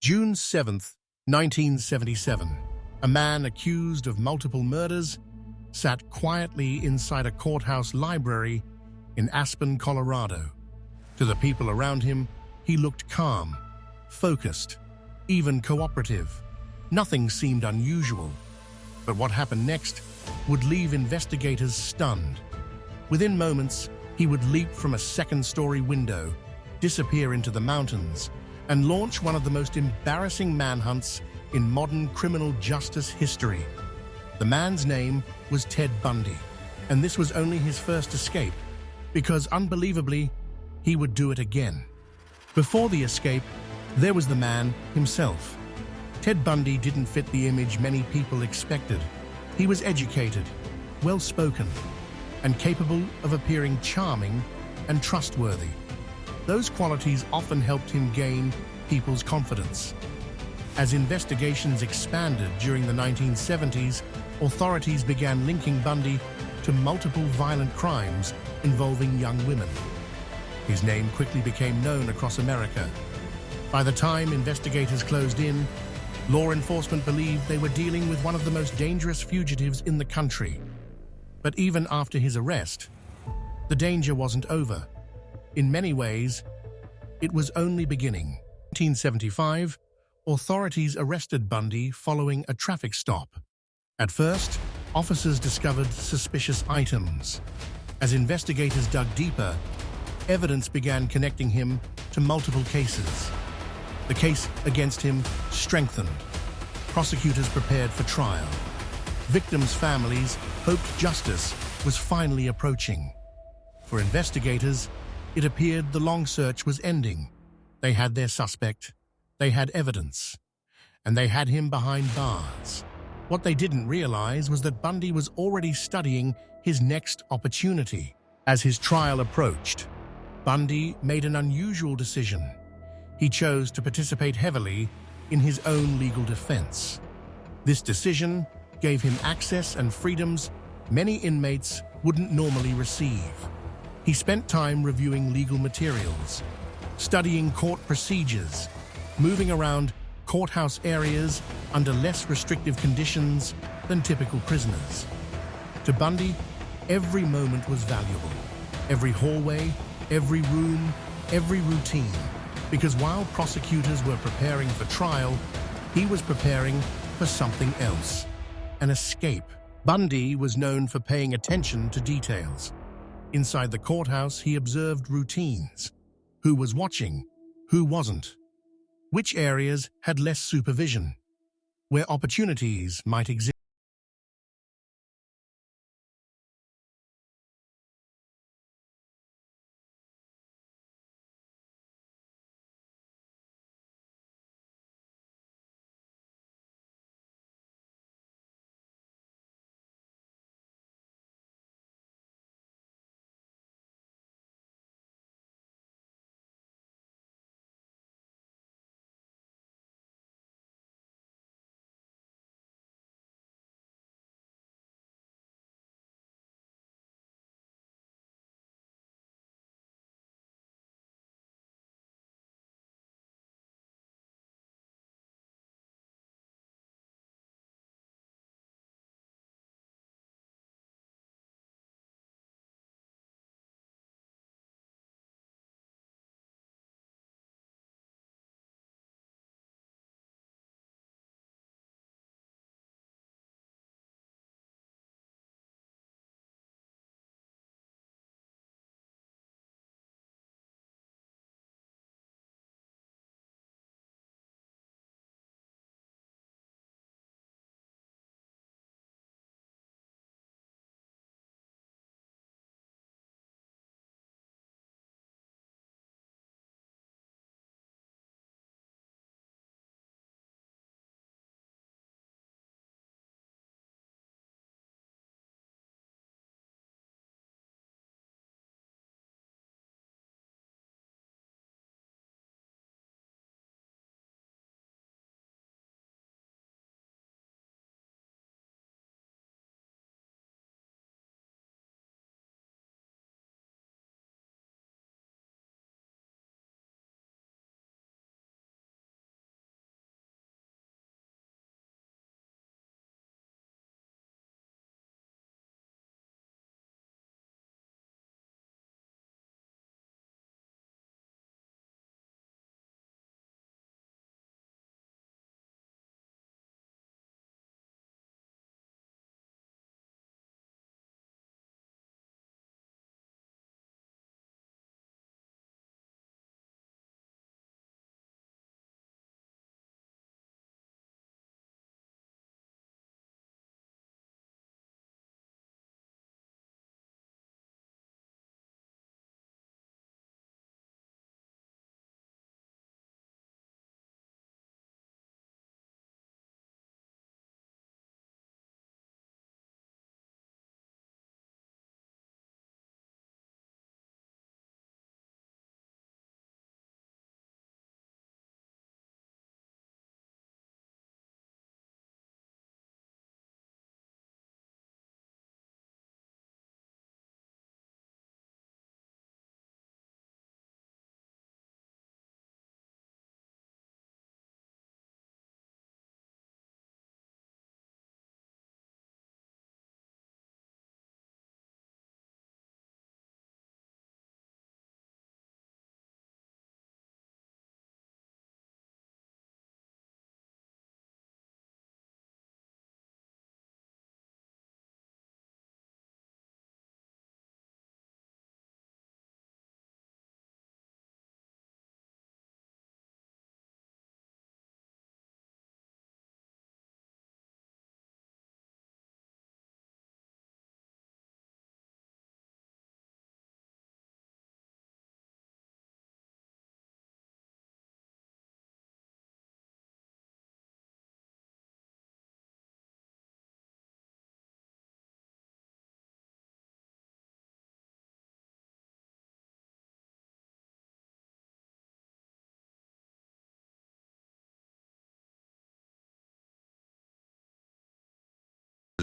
June 7th, 1977, a man accused of multiple murders sat quietly inside a courthouse library in Aspen, Colorado. To the people around him, he looked calm, focused, even cooperative. Nothing seemed unusual, but what happened next would leave investigators stunned. Within moments, he would leap from a second-story window, disappear into the mountains, and launch one of the most embarrassing manhunts in modern criminal justice history. The man's name was Ted Bundy, and this was only his first escape, because unbelievably, he would do it again. Before the escape, there was the man himself. Ted Bundy didn't fit the image many people expected. He was educated, well-spoken, and capable of appearing charming and trustworthy. Those qualities often helped him gain people's confidence. As investigations expanded during the 1970s, authorities began linking Bundy to multiple violent crimes involving young women. His name quickly became known across America. By the time investigators closed in, law enforcement believed they were dealing with one of the most dangerous fugitives in the country. But even after his arrest, the danger wasn't over. In many ways, it was only beginning. In 1975, authorities arrested Bundy following a traffic stop. At first, officers discovered suspicious items. As investigators dug deeper, evidence began connecting him to multiple cases. The case against him strengthened. Prosecutors prepared for trial. Victims' families hoped justice was finally approaching. For investigators, it appeared the long search was ending. They had their suspect, they had evidence, and they had him behind bars. What they didn't realize was that Bundy was already studying his next opportunity. As his trial approached, Bundy made an unusual decision. He chose to participate heavily in his own legal defense. This decision gave him access and freedoms many inmates wouldn't normally receive. He spent time reviewing legal materials, studying court procedures, moving around courthouse areas under less restrictive conditions than typical prisoners. To Bundy, every moment was valuable. Every hallway, every room, every routine. Because while prosecutors were preparing for trial, he was preparing for something else, an escape. Bundy was known for paying attention to details. Inside the courthouse, he observed routines. Who was watching? Who wasn't? Which areas had less supervision? Where opportunities might exist?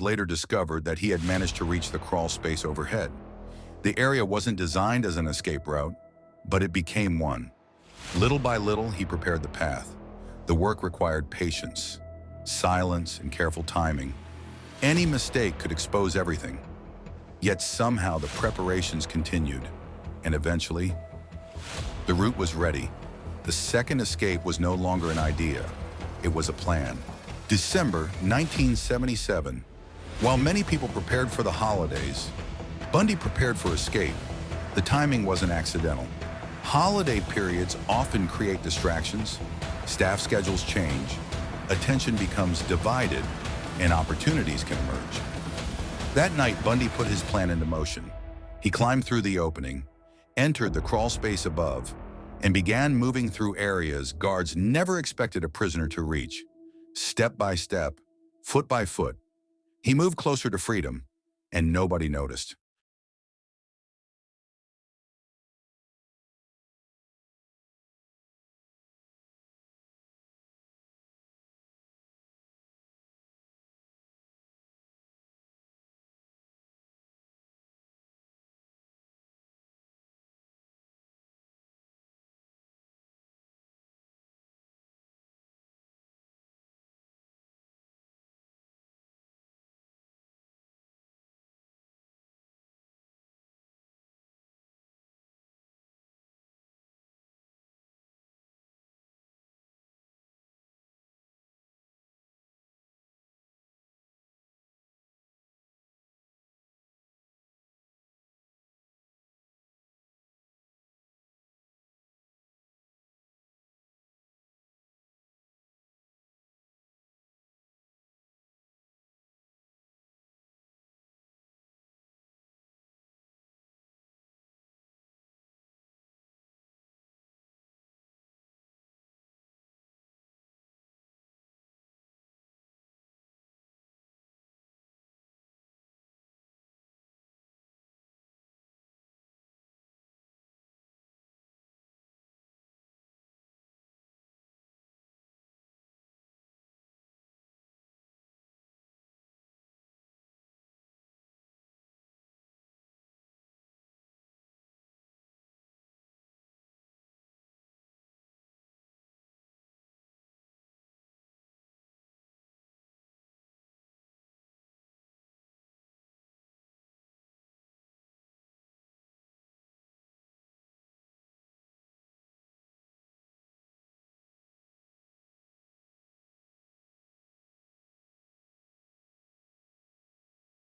Investigators later discovered that he had managed to reach the crawl space overhead. The area wasn't designed as an escape route, but it became one. Little by little, he prepared the path. The work required patience, silence, and careful timing. Any mistake could expose everything. Yet somehow the preparations continued, and eventually, the route was ready. The second escape was no longer an idea, it was a plan. December 1977. While many people prepared for the holidays, Bundy prepared for escape. The timing wasn't accidental. Holiday periods often create distractions, staff schedules change, attention becomes divided, and opportunities can emerge. That night, Bundy put his plan into motion. He climbed through the opening, entered the crawl space above, and began moving through areas guards never expected a prisoner to reach. Step by step, foot by foot, he moved closer to freedom, and nobody noticed.